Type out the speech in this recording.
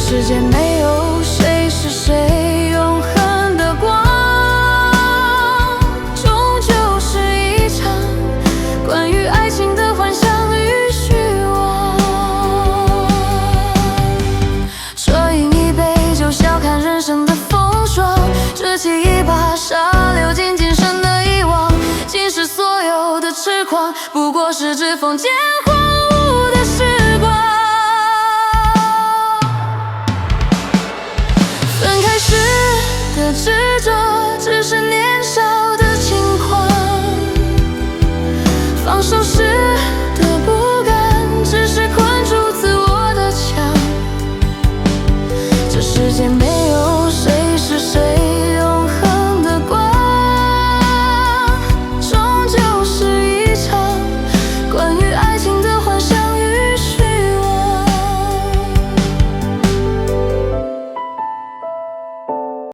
世界没有谁是谁永恒的光，终究是一场关于爱情的幻想与虚妄。啜饮一杯酒，笑看人生的风霜，执起一把沙，流进今生的遗忘。今世所有的痴狂，不过是指缝间荒芜的时光。分开时的执着，只是年少的轻狂；放手时的不甘，只是困住自我的墙。这世界没